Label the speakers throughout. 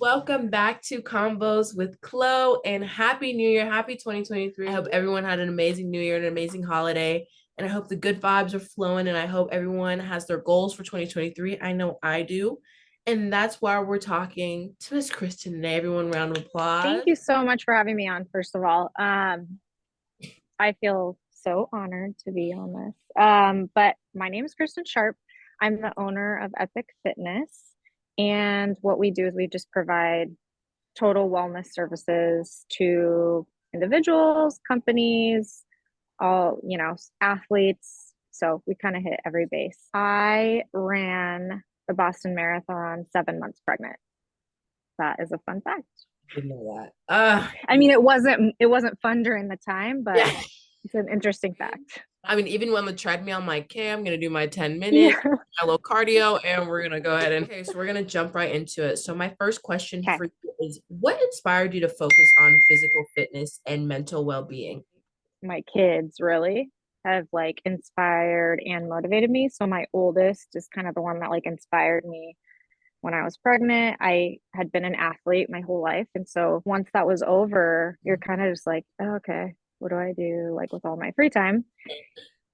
Speaker 1: Welcome back to Convos with Chlo and Happy New Year. Happy 2023. I hope everyone had an amazing New Year and an amazing holiday. And I hope the good vibes are flowing and I hope everyone has their goals for 2023. I know I do. And that's why we're talking to Miss Kristen today. Everyone, round of applause.
Speaker 2: Thank you so much for having me on, first of all. I feel so honored to be on this. But my name is Kristen Sharp. I'm the owner of Epic Fitness. And what we do is we just provide total wellness services to individuals, companies, all, athletes. So we kind of hit every base. I ran the Boston Marathon 7 months pregnant. That is a fun fact.
Speaker 1: Didn't know that.
Speaker 2: I mean, it wasn't fun during the time, but
Speaker 1: Yeah.
Speaker 2: it's an interesting fact.
Speaker 1: I mean, even on the treadmill, I'm like, okay, I'm gonna do my 10 minutes,
Speaker 2: Yeah.
Speaker 1: my little cardio, and we're gonna go ahead and okay, so we're gonna jump right into it. So my first question
Speaker 2: Okay.
Speaker 1: for you is what inspired you to focus on physical fitness and mental well-being?
Speaker 2: My kids really have like inspired and motivated me. So my oldest is kind of the one that like inspired me when I was pregnant. I had been an athlete my whole life. And so once that was over, you're kind of just like, oh, okay, what do I do like with all my free time?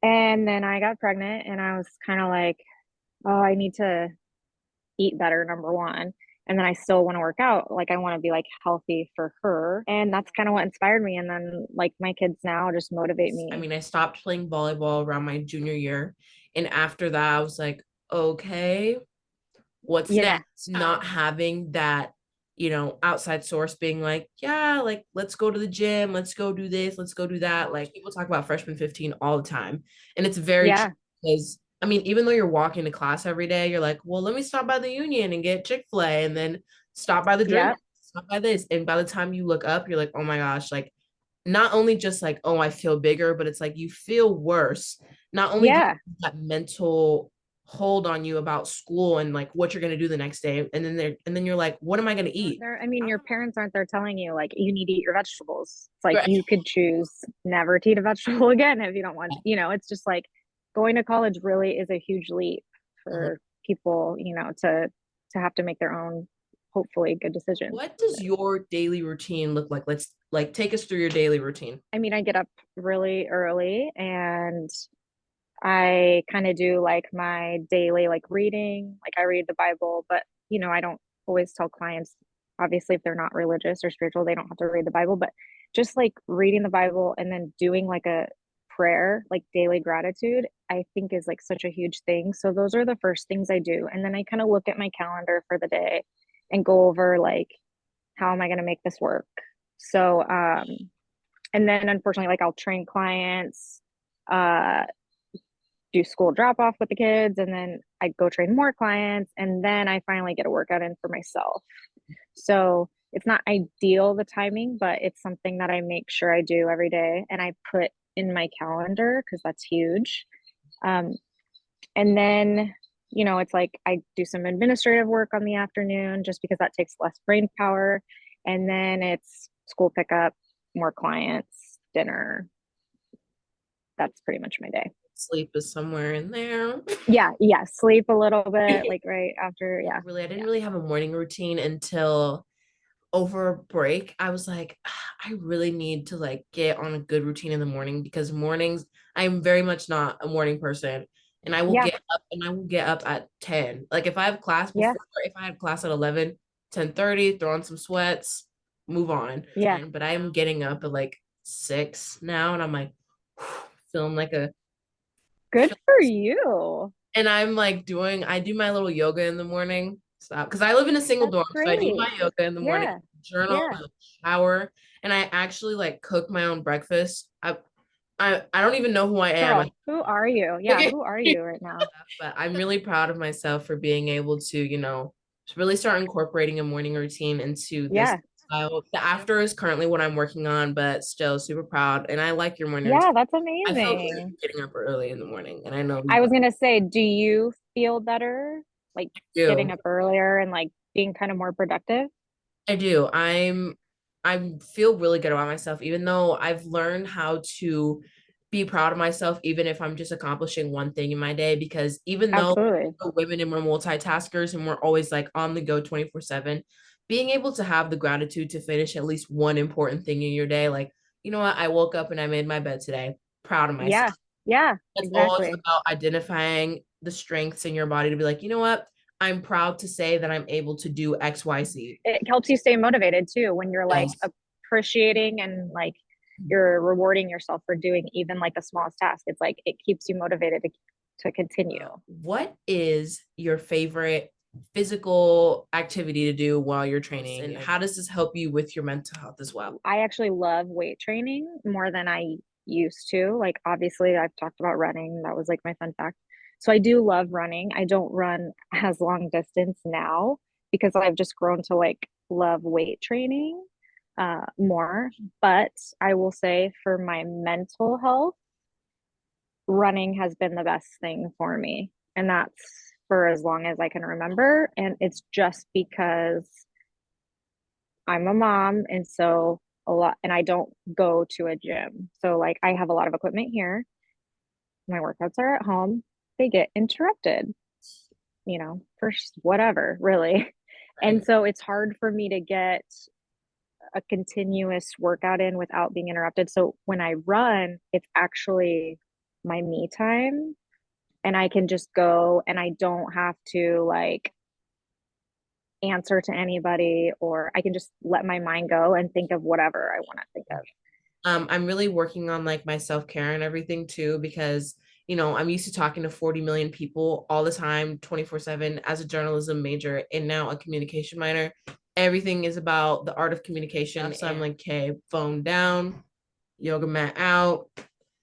Speaker 2: And then I got pregnant and I was kind of like, oh, I need to eat better, number one. And then I still want to work out. Like I want to be like healthy for her. And that's kind of what inspired me. And then like my kids now just motivate
Speaker 1: I
Speaker 2: me.
Speaker 1: mean, I stopped playing volleyball around my junior year. And after that, I was like, okay, what's
Speaker 2: Yeah.
Speaker 1: next? Not having that, outside source being like, yeah, like, let's go to the gym, let's go do this, let's go do that. Like, people talk about freshman 15 all the time. And it's very true
Speaker 2: Yeah.
Speaker 1: because, I mean, even though you're walking to class every day, you're like, well, let me stop by the Union and get Chick-fil-A and then stop by the drink,
Speaker 2: Yeah.
Speaker 1: stop by this. And by the time you look up, you're like, oh my gosh, like, not only just like, oh, I feel bigger, but it's like you feel worse. Not only do you
Speaker 2: Yeah.
Speaker 1: have that mental hold on you about school and like what you're gonna do the next day, and then you're like, what am I gonna eat?
Speaker 2: I mean, your parents aren't there telling you like you need to eat your vegetables. It's like
Speaker 1: Right.
Speaker 2: you could choose never to eat a vegetable again if you don't want, it's just like going to college really is a huge leap
Speaker 1: Mhm.
Speaker 2: for people, to have to make their own hopefully good decisions.
Speaker 1: What does your daily routine look like? Let's like take us through your daily routine.
Speaker 2: I mean, I get up really early and I kind of do like my daily like reading, like I read the Bible, but I don't always tell clients, obviously, if they're not religious or spiritual, they don't have to read the Bible, but just like reading the Bible and then doing like a prayer, like daily gratitude, I think is like such a huge thing. So those are the first things I do. And then I kind of look at my calendar for the day and go over like, how am I going to make this work? So, and then unfortunately, like I'll train clients, uh, do school drop off with the kids, and then I go train more clients, and then I finally get a workout in for myself. So it's not ideal, the timing, but it's something that I make sure I do every day and I put in my calendar because that's huge. Um, and then, it's like I do some administrative work on the afternoon just because that takes less brain power. And then it's school pickup, more clients, dinner. That's pretty much my day.
Speaker 1: Sleep is somewhere in there.
Speaker 2: Yeah, yeah. Sleep a little bit, like right after. Yeah,
Speaker 1: Really, I didn't
Speaker 2: yeah,
Speaker 1: really have a morning routine until over a break. I was like, I really need to like get on a good routine in the morning because mornings, I'm very much not a morning person. And
Speaker 2: yeah,
Speaker 1: I will get up at 10. Like if I have class
Speaker 2: yeah,
Speaker 1: before, if I had class at 11, 10:30, throw on some sweats, move on.
Speaker 2: yeah.
Speaker 1: But I am getting up at like 6 now and I'm like feeling like a
Speaker 2: Good for you.
Speaker 1: and I'm like I do my little yoga in the morning. Stop. Because I live in a single
Speaker 2: That's
Speaker 1: dorm. So I do
Speaker 2: great.
Speaker 1: my yoga in the morning,
Speaker 2: Yeah,
Speaker 1: journal,
Speaker 2: yeah.
Speaker 1: shower, and I actually like cook my own breakfast. I don't even know who I am.
Speaker 2: Girl, who are you? Yeah, who are you right now?
Speaker 1: But I'm really proud of myself for being able to, really start incorporating a morning routine into this
Speaker 2: Yeah,
Speaker 1: style. The after is currently what I'm working on, but still super proud. And I like your morning routine.
Speaker 2: yeah, that's
Speaker 1: I feel good
Speaker 2: amazing.
Speaker 1: getting up early in the morning, and I know
Speaker 2: I
Speaker 1: you
Speaker 2: was gonna say, do you feel better like getting
Speaker 1: do.
Speaker 2: up earlier and like being kind of more productive?
Speaker 1: I do. I feel really good about myself, even though I've learned how to be proud of myself, even if I'm just accomplishing one thing in my day. Because even though
Speaker 2: Absolutely.
Speaker 1: we're women and we're multitaskers and we're always like on the go 24/7, being able to have the gratitude to finish at least one important thing in your day, like, you know what, I woke up and I made my bed today. Proud of myself.
Speaker 2: Yeah. Yeah,
Speaker 1: It's always
Speaker 2: exactly.
Speaker 1: about identifying the strengths in your body to be like, you know what, I'm proud to say that I'm able to do XYZ.
Speaker 2: It helps you stay motivated too when you're like
Speaker 1: Yes.
Speaker 2: appreciating and like you're rewarding yourself for doing even like the smallest task. It's like it keeps you motivated to continue.
Speaker 1: What is your favorite physical activity to do while you're training? And how does this help you with your mental health as well?
Speaker 2: I actually love weight training more than I used to. Like, obviously, I've talked about running. That was like my fun fact. So I do love running. I don't run as long distance now because I've just grown to like love weight training more. But I will say for my mental health, running has been the best thing for me. And that's for as long as I can remember. And it's just because I'm a mom, and so a lot, and I don't go to a gym. So, like, I have a lot of equipment here. My workouts are at home. They get interrupted, for whatever, really. And
Speaker 1: Right.
Speaker 2: so it's hard for me to get a continuous workout in without being interrupted. So when I run, it's actually my me time, and I can just go and I don't have to like answer to anybody, or I can just let my mind go and think of whatever I want to think of.
Speaker 1: I'm really working on like my self-care and everything too, because I'm used to talking to 40 million people all the time, 24/7 as a journalism major and now a communication minor. Everything is about the art of communication. So I'm like, okay, phone down, yoga mat out,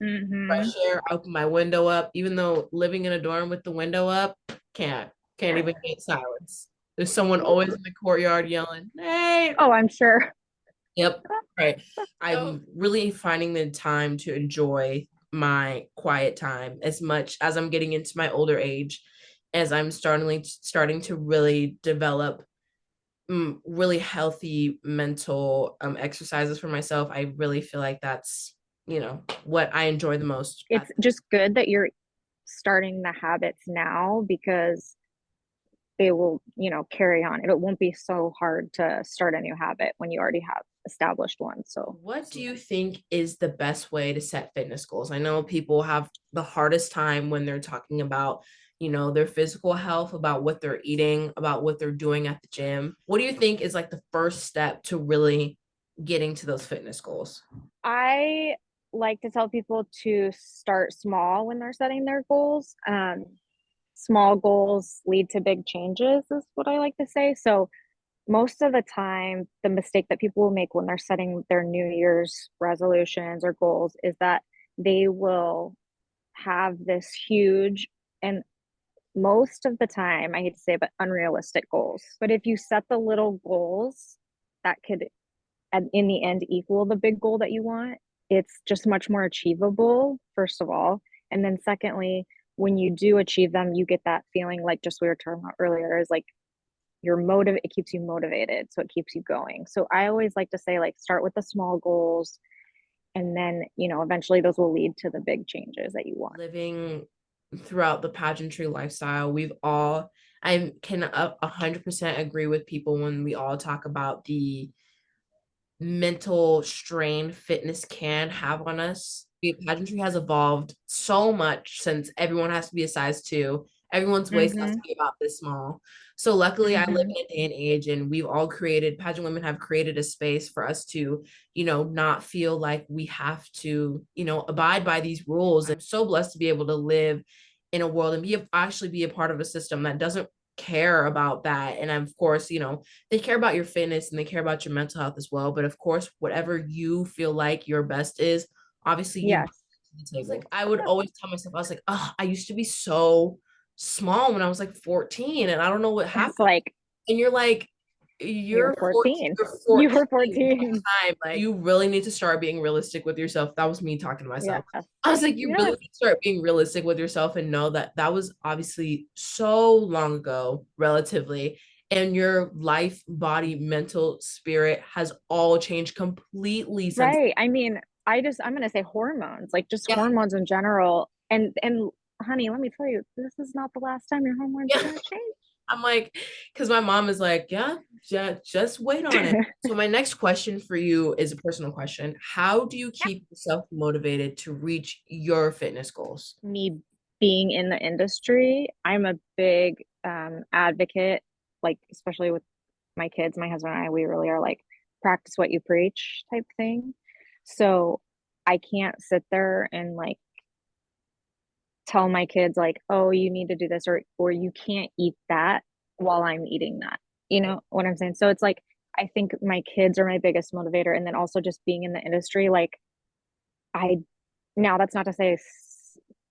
Speaker 2: Mm-hmm.
Speaker 1: fresh air, open my window up. Even though living in a dorm with the window up, can't even get silence. There's someone always in the courtyard yelling, "Hey!"
Speaker 2: Oh, I'm sure.
Speaker 1: Yep. Right. I'm really finding the time to enjoy my quiet time as much as I'm getting into my older age, as I'm starting to really develop really healthy mental exercises for myself. I really feel like that's, what I enjoy the most.
Speaker 2: It's just good that you're starting the habits now because they will, carry on. It won't be so hard to start a new habit when you already have established one. So,
Speaker 1: What do you think is the best way to set fitness goals? I know people have the hardest time when they're talking about, their physical health, about what they're eating, about what they're doing at the gym. What do you think is like the first step to really getting to those fitness goals?
Speaker 2: I like to tell people to start small when they're setting their goals. Small goals lead to big changes, is what I like to say. So, most of the time, the mistake that people will make when they're setting their New Year's resolutions or goals is that they will have this huge and most of the time, I hate to say, but unrealistic goals. But if you set the little goals that could, in the end, equal the big goal that you want, it's just much more achievable, first of all. And then, secondly, when you do achieve them, you get that feeling like just we were talking about earlier is like it keeps you motivated. So it keeps you going. So I always like to say, like, start with the small goals, and then, eventually those will lead to the big changes that you want.
Speaker 1: Living throughout the pageantry lifestyle, I can 100% agree with people when we all talk about the mental strain fitness can have on us. Pageantry has evolved so much since everyone has to be a size two. Everyone's waist has to
Speaker 2: Mm-hmm.
Speaker 1: be about this small. So luckily, I live
Speaker 2: Mm-hmm.
Speaker 1: in a day and age, and pageant women have created a space for us to, not feel like we have to, abide by these rules. I'm so blessed to be able to live in a world and actually be a part of a system that doesn't care about that. And of course, they care about your fitness and they care about your mental health as well. But of course, whatever you feel like your best is, obviously you bring
Speaker 2: Yes.
Speaker 1: it to the table. Like I would always tell myself, I was like, oh, I used to be so small when I was like 14 and I don't know what
Speaker 2: It's
Speaker 1: happened.
Speaker 2: like
Speaker 1: And you're like,
Speaker 2: you're
Speaker 1: 14,
Speaker 2: 14.
Speaker 1: you're
Speaker 2: You
Speaker 1: 14
Speaker 2: were
Speaker 1: one
Speaker 2: 14.
Speaker 1: time. Like you really need to start being realistic with yourself. That was me talking to myself.
Speaker 2: Yes.
Speaker 1: I was like, you really
Speaker 2: Yes.
Speaker 1: need to start being realistic with yourself and know that that was obviously so long ago, relatively. And your life, body, mental, spirit has all changed completely since.
Speaker 2: Right. I mean, I'm gonna say hormones, like just
Speaker 1: Yeah.
Speaker 2: hormones in general. And honey, let me tell you, this is not the last time your hormones are
Speaker 1: Yeah.
Speaker 2: gonna change.
Speaker 1: I'm like, because my mom is like, yeah, just wait on it. So my next question for you is a personal question. How do you keep yourself motivated to reach your fitness goals?
Speaker 2: Me being in the industry, I'm a big advocate, like especially with my kids, my husband and I, we really are like practice what you preach type thing. So I can't sit there and like tell my kids like, oh, you need to do this or you can't eat that while I'm eating that. You know what I'm saying? So it's like I think my kids are my biggest motivator and then also just being in the industry like I now that's not to say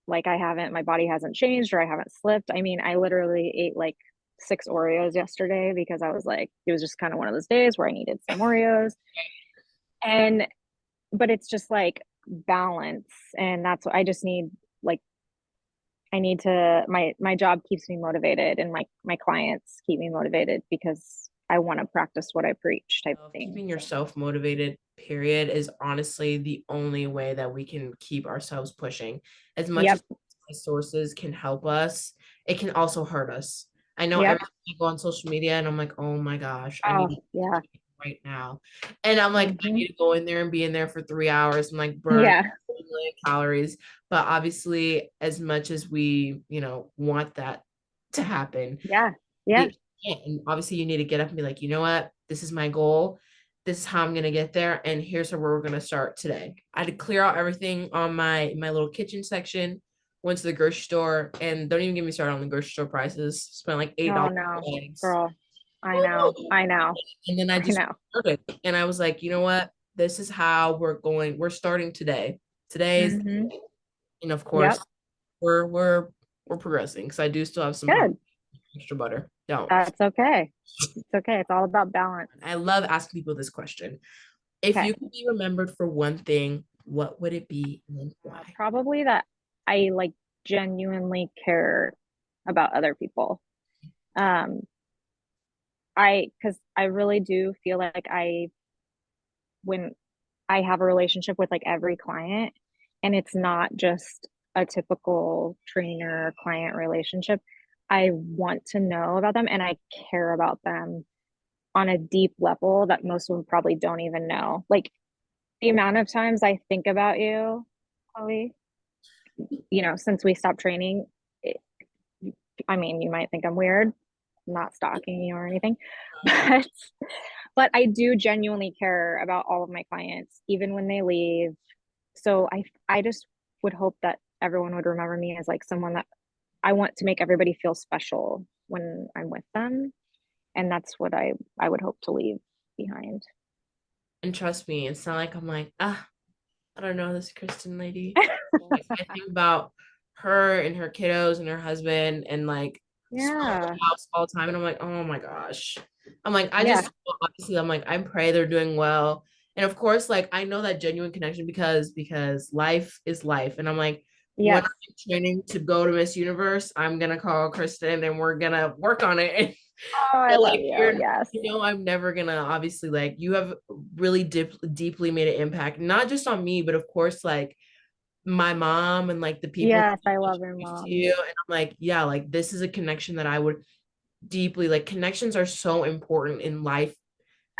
Speaker 2: like I haven't my body hasn't changed or I haven't slipped. I mean, I literally ate like 6 Oreos yesterday because I was like it was just kind of one of those days where I needed some Oreos. And but it's just like balance and that's what I just need like I need to my job keeps me motivated and my clients keep me motivated because I want to practice what I preach type thing.
Speaker 1: Keeping
Speaker 2: So,
Speaker 1: yourself motivated, period, is honestly the only way that we can keep ourselves pushing. As much
Speaker 2: yep,
Speaker 1: as sources can help us, it can also hurt us. I know
Speaker 2: yep.
Speaker 1: every time I go on social media and I'm like, oh my gosh, I need
Speaker 2: Oh,
Speaker 1: to
Speaker 2: yeah.
Speaker 1: right now. And I'm like, I
Speaker 2: Hmm.
Speaker 1: need to go in there and be in there for 3 hours and like burn
Speaker 2: Yeah,
Speaker 1: 1 million calories. But obviously, as much as we, want that to happen,
Speaker 2: yeah, yeah.
Speaker 1: it can't. And obviously, you need to get up and be like, you know what? This is my goal. This is how I'm gonna get there, and here's where we're gonna start today. I had to clear out everything on my little kitchen section. Went to the grocery store, and don't even get me started on the grocery store prices. Spent like
Speaker 2: Oh
Speaker 1: $8
Speaker 2: no,
Speaker 1: for eggs.
Speaker 2: girl. I know, I know,
Speaker 1: And then I
Speaker 2: I
Speaker 1: just
Speaker 2: know.
Speaker 1: started, and I was like, you know what? This is how we're going. We're starting today. Today is,
Speaker 2: Hmm.
Speaker 1: and of course,
Speaker 2: Yep.
Speaker 1: we're progressing because I do still have some
Speaker 2: Good.
Speaker 1: extra butter. Don't.
Speaker 2: That's okay. It's okay. It's all about balance.
Speaker 1: I love asking people this question. If
Speaker 2: Okay.
Speaker 1: you could be remembered for one thing, what would it be and why?
Speaker 2: Probably that I like genuinely care about other people. Um, because I really do feel like when I have a relationship with like every client, and it's not just a typical trainer client relationship, I want to know about them and I care about them on a deep level that most of them probably don't even know. Like the amount of times I think about you, Chloe, since we stopped training, it, I mean, you might think I'm weird, I'm not stalking you or anything, but I do genuinely care about all of my clients, even when they leave. So I just would hope that everyone would remember me as like someone that I want to make everybody feel special when I'm with them. And that's what I would hope to leave behind.
Speaker 1: And trust me, it's not like I'm like, I don't know this Kristen lady. Like, I think about her and her kiddos and her husband and like sweeping
Speaker 2: Yeah.
Speaker 1: the house all the time. And I'm like, oh my gosh. I'm like, I
Speaker 2: Yeah.
Speaker 1: just obviously I'm like, I pray they're doing well. And of course, like I know that genuine connection because life is life. And I'm like, when
Speaker 2: Yes.
Speaker 1: I'm training to go to Miss Universe, I'm gonna call Kristen and we're gonna work on it.
Speaker 2: Oh, I
Speaker 1: But
Speaker 2: love
Speaker 1: like
Speaker 2: you.
Speaker 1: you're
Speaker 2: Yes.
Speaker 1: I'm never gonna obviously like you have really deeply made an impact, not just on me, but of course like my mom and like the people
Speaker 2: Yes, I love your
Speaker 1: introduced to
Speaker 2: mom.
Speaker 1: you. And I'm like, yeah, like this is a connection that I would deeply like. Connections are so important in life.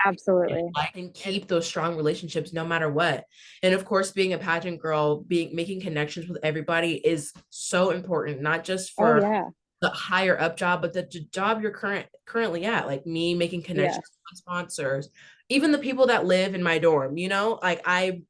Speaker 2: Absolutely.
Speaker 1: And keep those strong relationships no matter what. And of course, being a pageant girl, being making connections with everybody is so important, not just
Speaker 2: Oh
Speaker 1: for
Speaker 2: yeah.
Speaker 1: the higher up job, but the job you're currently at, like me making connections
Speaker 2: Yes.
Speaker 1: with my sponsors, even the people that live in my dorm, like I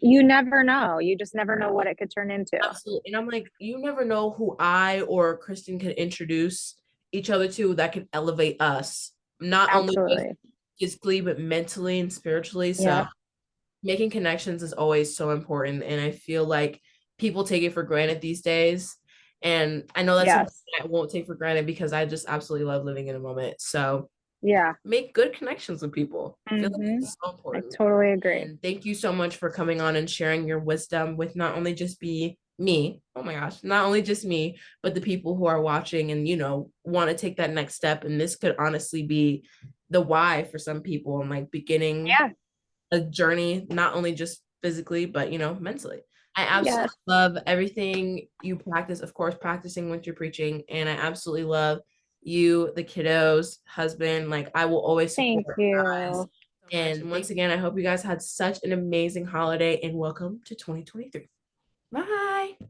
Speaker 2: You never know. You just never know what it could turn into.
Speaker 1: absolutely, and I'm like, you never know who I or Kristen can introduce each other to that can elevate us, not only just
Speaker 2: Absolutely.
Speaker 1: physically, but mentally and spiritually. So
Speaker 2: Yeah.
Speaker 1: making connections is always so important. And I feel like people take it for granted these days. And I know that's something
Speaker 2: Yes.
Speaker 1: I won't take for granted because I just absolutely love living in a moment. So
Speaker 2: Yeah.
Speaker 1: make good connections with people. I feel like
Speaker 2: Mm-hmm.
Speaker 1: it's so
Speaker 2: I
Speaker 1: important.
Speaker 2: totally agree.
Speaker 1: And thank you so much for coming on and sharing your wisdom with not only just be me, oh my gosh, not only just me, but the people who are watching and, want to take that next step. And this could honestly be the why for some people and like beginning
Speaker 2: Yeah.
Speaker 1: a journey, not only just physically, but mentally. I absolutely
Speaker 2: Yes.
Speaker 1: love everything you practice, of course, practicing what you're preaching. And I absolutely love you, the kiddos, husband. Like, I will always support
Speaker 2: Thank
Speaker 1: you guys.
Speaker 2: you.
Speaker 1: And once again, I hope you guys had such an amazing holiday and welcome to 2023. Bye.